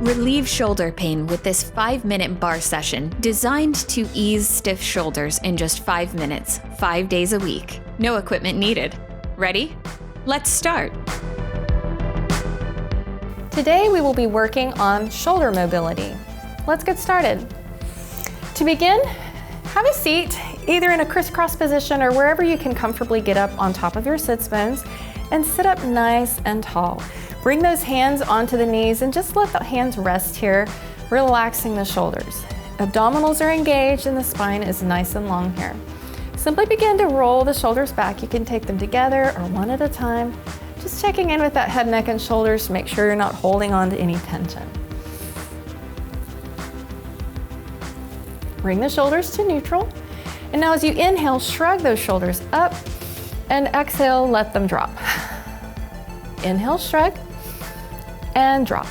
Relieve shoulder pain with this 5-minute barre session designed to ease stiff shoulders in just 5 minutes, 5 days a week. No equipment needed. Ready? Let's start. Today we will be working on shoulder mobility. Let's get started. To begin, have a seat either in a crisscross position or wherever you can comfortably get up on top of your sits bones and sit up nice and tall. Bring those hands onto the knees and just let the hands rest here, relaxing the shoulders. Abdominals are engaged and the spine is nice and long here. Simply begin to roll the shoulders back. You can take them together or one at a time. Just checking in with that head, neck, and shoulders to make sure you're not holding on to any tension. Bring the shoulders to neutral. And now as you inhale, shrug those shoulders up, and exhale, let them drop. Inhale, shrug, and drop.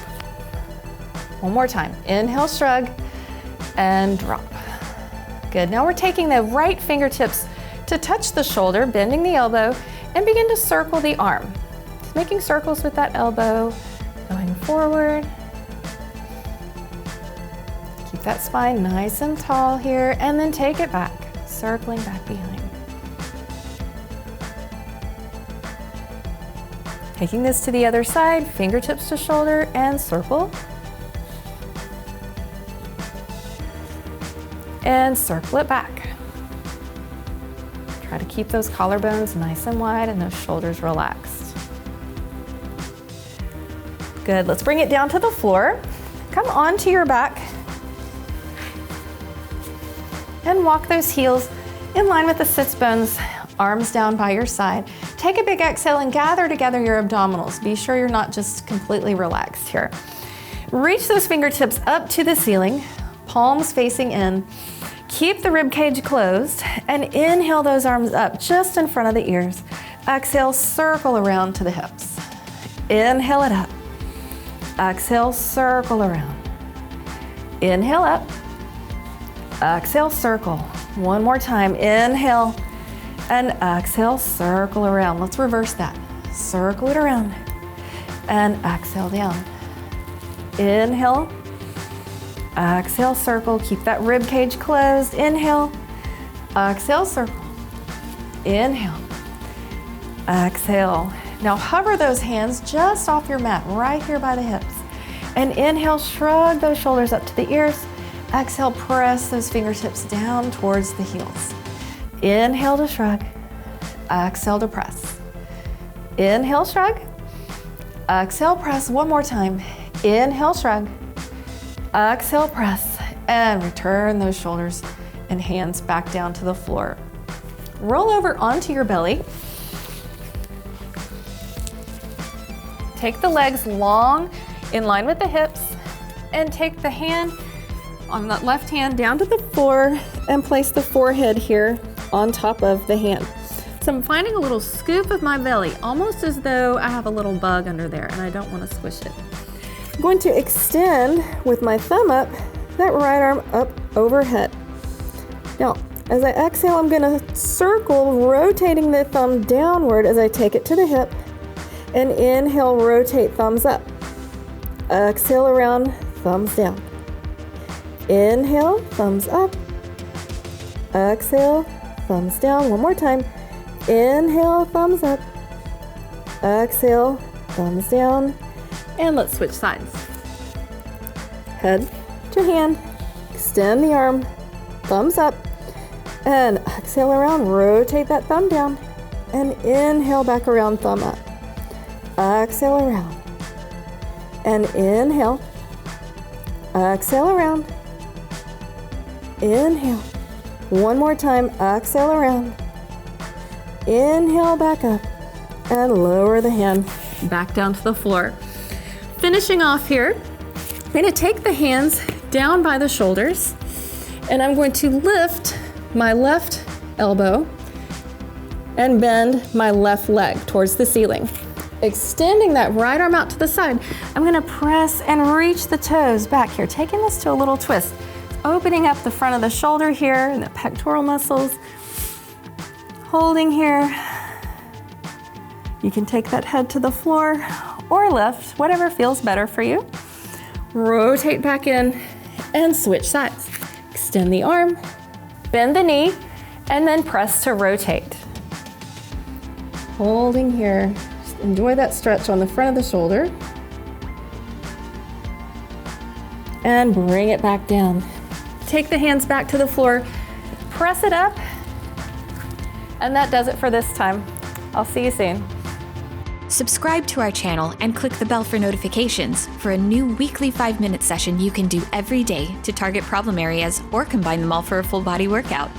One more time. Inhale, shrug, and drop. Good. Now we're taking the right fingertips to touch the shoulder, bending the elbow, and begin to circle the arm. Just making circles with that elbow, going forward. Keep that spine nice and tall here, and then take it back, circling back behind. Taking this to the other side, fingertips to shoulder and circle. And circle it back. Try to keep those collarbones nice and wide and those shoulders relaxed. Good, let's bring it down to the floor. Come onto your back and walk those heels in line with the sits bones, arms down by your side. Take a big exhale and gather together your abdominals. Be sure you're not just completely relaxed here. Reach those fingertips up to the ceiling, palms facing in. Keep the rib cage closed and inhale those arms up just in front of the ears. Exhale, circle around to the hips. Inhale it up. Exhale, circle around. Inhale up. Exhale, circle. One more time. Inhale. And exhale, circle around. Let's reverse that. Circle it around. And exhale down. Inhale. Exhale, circle. Keep that rib cage closed. Inhale. Exhale, circle. Inhale. Exhale. Now hover those hands just off your mat, right here by the hips. And inhale, shrug those shoulders up to the ears. Exhale, press those fingertips down towards the heels. Inhale to shrug, exhale to press. Inhale, shrug, exhale, press. One more time. Inhale, shrug, exhale, press, and return those shoulders and hands back down to the floor. Roll over onto your belly. Take the legs long in line with the hips and take the hand on that left hand down to the floor and place the forehead here on top of the hand. So I'm finding a little scoop of my belly, almost as though I have a little bug under there and I don't want to squish it. I'm going to extend with my thumb up, that right arm up overhead. Now, as I exhale, I'm going to circle, rotating the thumb downward as I take it to the hip, and inhale, rotate thumbs up. Exhale around, thumbs down. Inhale, thumbs up. Exhale, thumbs down. One more time. Inhale, thumbs up. Exhale, thumbs down. And let's switch sides. Head to hand. Extend the arm. Thumbs up. And exhale around. Rotate that thumb down. And inhale back around, thumb up. Exhale around. And inhale. Exhale around. Inhale. One more time. Exhale around. Inhale back up. And lower the hand back down to the floor. Finishing off here, I'm going to take the hands down by the shoulders and I'm going to lift my left elbow and bend my left leg towards the ceiling. Extending that right arm out to the side, I'm going to press and reach the toes back here, taking this to a little twist. Opening up the front of the shoulder here and the pectoral muscles. Holding here. You can take that head to the floor or lift, whatever feels better for you. rotate back in, and switch sides. Extend the arm, bend the knee, and then press to rotate. Holding here. Just enjoy that stretch on the front of the shoulder. And bring it back down. Take the hands back to the floor, press it up, and that does it for this time. I'll see you soon. Subscribe to our channel and click the bell for notifications for a new weekly 5-minute session you can do every day to target problem areas or combine them all for a full body workout.